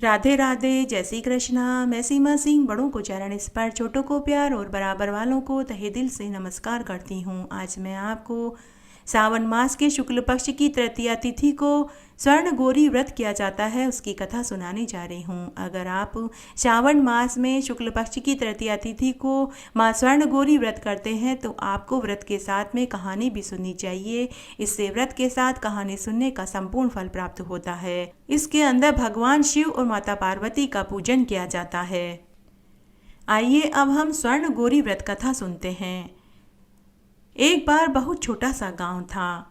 राधे राधे, जय श्री कृष्णा। मैं सीमा सिंह बड़ों को चरण स्पर्श, छोटों को प्यार और बराबर वालों को तहे दिल से नमस्कार करती हूँ। आज मैं आपको सावन मास के शुक्ल पक्ष की तृतीया तिथि को स्वर्ण गौरी व्रत किया जाता है उसकी कथा सुनाने जा रही हूँ। अगर आप श्रावण मास में शुक्ल पक्ष की तृतीया तिथि को माँ स्वर्ण गौरी व्रत करते हैं तो आपको व्रत के साथ में कहानी भी सुननी चाहिए। इससे व्रत के साथ कहानी सुनने का संपूर्ण फल प्राप्त होता है। इसके अंदर भगवान शिव और माता पार्वती का पूजन किया जाता है। आइए अब हम स्वर्ण गौरी व्रत कथा सुनते हैं। एक बार बहुत छोटा सा गांव था।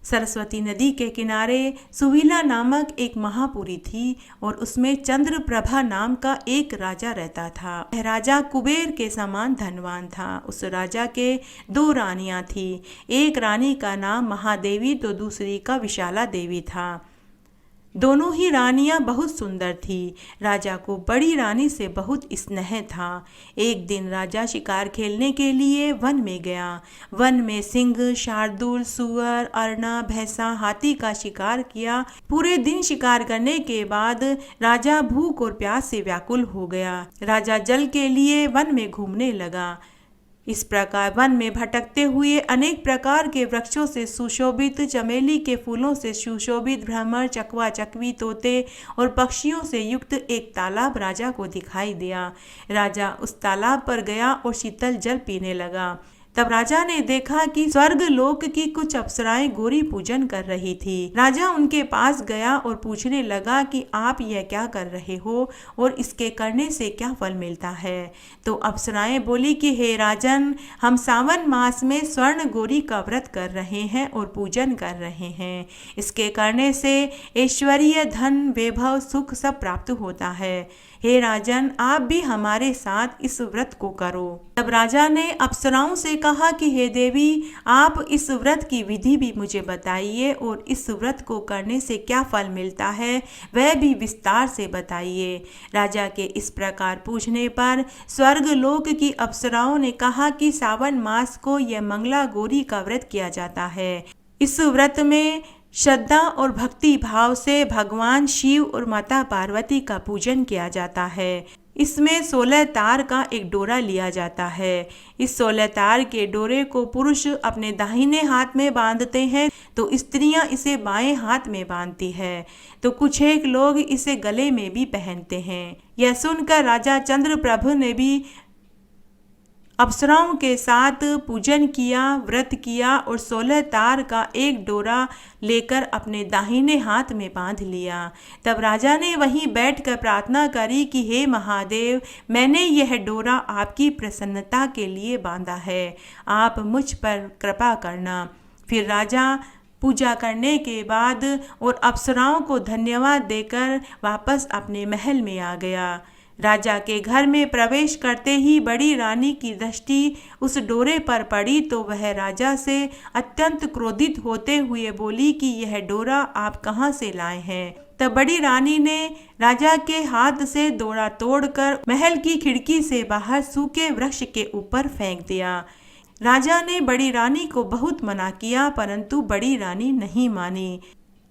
सरस्वती नदी के किनारे सुवीला नामक एक महापुरी थी और उसमें चंद्रप्रभा नाम का एक राजा रहता था। वह राजा कुबेर के समान धनवान था। उस राजा के दो रानियां थी। एक रानी का नाम महादेवी तो दूसरी का विशाला देवी था। दोनों ही रानियां बहुत सुंदर थी। राजा को बड़ी रानी से बहुत स्नेह था। एक दिन राजा शिकार खेलने के लिए वन में गया। वन में सिंह, शार्दूल, सूअर, अरना, भैंसा, हाथी का शिकार किया। पूरे दिन शिकार करने के बाद राजा भूख और प्यास से व्याकुल हो गया। राजा जल के लिए वन में घूमने लगा। इस प्रकार वन में भटकते हुए अनेक प्रकार के वृक्षों से सुशोभित, चमेली के फूलों से सुशोभित, भ्रमर, चकवा, चकवी, तोते और पक्षियों से युक्त एक तालाब राजा को दिखाई दिया। राजा उस तालाब पर गया और शीतल जल पीने लगा। तब राजा ने देखा कि स्वर्ग लोक की कुछ अप्सराएं गौरी पूजन कर रही थी। राजा उनके पास गया और पूछने लगा कि आप यह क्या कर रहे हो और इसके करने से क्या फल मिलता है। तो अप्सराएं बोली कि हे राजन, हम सावन मास में स्वर्ण गौरी का व्रत कर रहे हैं और पूजन कर रहे हैं। इसके करने से ऐश्वर्य, धन, वैभव, सुख सब प्राप्त होता है। हे राजन, आप भी हमारे साथ इस व्रत को करो। तब राजा ने अप्सराओं से कहा कि हे देवी, आप इस व्रत की विधि भी मुझे बताइए और इस व्रत को करने से क्या फल मिलता है वह भी विस्तार से बताइए। राजा के इस प्रकार पूछने पर स्वर्ग लोक की अप्सराओं ने कहा कि सावन मास को यह मंगला गौरी का व्रत किया जाता है। इस व्रत में श्रद्धा और भक्ति भाव से भगवान शिव और माता पार्वती का पूजन किया जाता है। इसमें 16 तार का एक डोरा लिया जाता है। इस 16 तार के डोरे को पुरुष अपने दाहिने हाथ में बांधते हैं तो स्त्रियां इसे बाएं हाथ में बांधती है। तो कुछ एक लोग इसे गले में भी पहनते हैं। यह सुनकर राजा चंद्रप्रभु ने भी अप्सराओं के साथ पूजन किया, व्रत किया और 16 तार का एक डोरा लेकर अपने दाहिने हाथ में बांध लिया। तब राजा ने वहीं बैठकर प्रार्थना करी कि हे महादेव, मैंने यह डोरा आपकी प्रसन्नता के लिए बांधा है, आप मुझ पर कृपा करना। फिर राजा पूजा करने के बाद और अप्सराओं को धन्यवाद देकर वापस अपने महल में आ गया। राजा के घर में प्रवेश करते ही बड़ी रानी की दृष्टि उस डोरे पर पड़ी तो वह राजा से अत्यंत क्रोधित होते हुए बोली कि यह डोरा आप कहाँ से लाए हैं। तब बड़ी रानी ने राजा के हाथ से डोरा तोड़कर महल की खिड़की से बाहर सूखे वृक्ष के ऊपर फेंक दिया। राजा ने बड़ी रानी को बहुत मना किया परंतु बड़ी रानी नहीं मानी।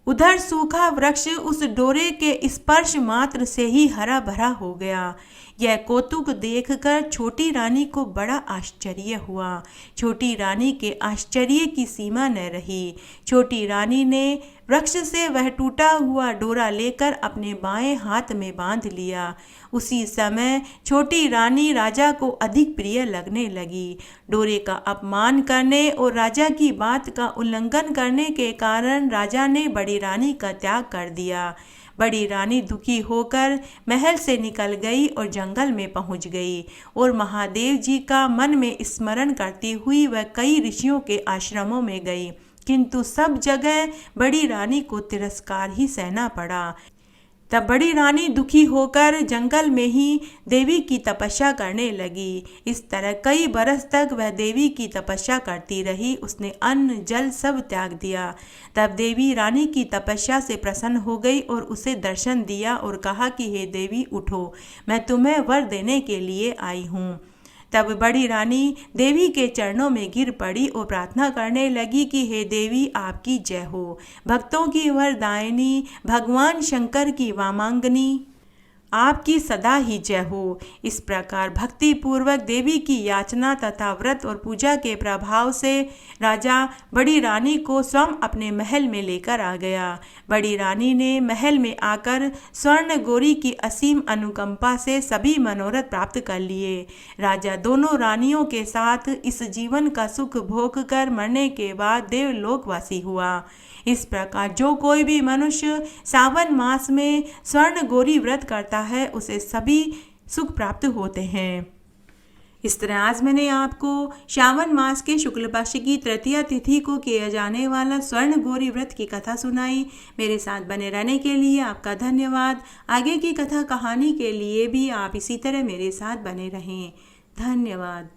उधर सूखा वृक्ष उस डोरे के स्पर्श मात्र से ही हरा भरा हो गया। यह कौतुक देखकर छोटी रानी को बड़ा आश्चर्य हुआ। छोटी रानी के आश्चर्य की सीमा न रही। छोटी रानी ने वृक्ष से वह टूटा हुआ डोरा लेकर अपने बाएं हाथ में बांध लिया। उसी समय छोटी रानी राजा को अधिक प्रिय लगने लगी। डोरे का अपमान करने और राजा की बात का उल्लंघन करने के कारण राजा ने बड़ी रानी का त्याग कर दिया। बड़ी रानी दुखी होकर महल से निकल गई और जंगल में पहुंच गई और महादेव जी का मन में स्मरण करती हुई वह कई ऋषियों के आश्रमों में गई, किंतु सब जगह बड़ी रानी को तिरस्कार ही सहना पड़ा। तब बड़ी रानी दुखी होकर जंगल में ही देवी की तपस्या करने लगी। इस तरह कई बरस तक वह देवी की तपस्या करती रही। उसने अन्न जल सब त्याग दिया। तब देवी रानी की तपस्या से प्रसन्न हो गई और उसे दर्शन दिया और कहा कि हे देवी उठो, मैं तुम्हें वर देने के लिए आई हूँ। तब बड़ी रानी देवी के चरणों में गिर पड़ी और प्रार्थना करने लगी कि हे देवी, आपकी जय हो। भक्तों की वरदायिनी, भगवान शंकर की वामांगनी, आपकी सदा ही जय हो। इस प्रकार भक्ति पूर्वक देवी की याचना तथा व्रत और पूजा के प्रभाव से राजा बड़ी रानी को स्वयं अपने महल में लेकर आ गया। बड़ी रानी ने महल में आकर स्वर्ण गौरी की असीम अनुकंपा से सभी मनोरथ प्राप्त कर लिए। राजा दोनों रानियों के साथ इस जीवन का सुख भोग कर मरने के बाद देवलोकवासी हुआ। इस प्रकार जो कोई भी मनुष्य सावन मास में स्वर्ण गौरी व्रत करता है उसे सभी सुख प्राप्त होते हैं। इस तरह आज मैंने आपको श्रावण मास के शुक्ल पक्ष की तृतीया तिथि को किया जाने वाला स्वर्ण गौरी व्रत की कथा सुनाई। मेरे साथ बने रहने के लिए आपका धन्यवाद। आगे की कथा कहानी के लिए भी आप इसी तरह मेरे साथ बने रहें। धन्यवाद।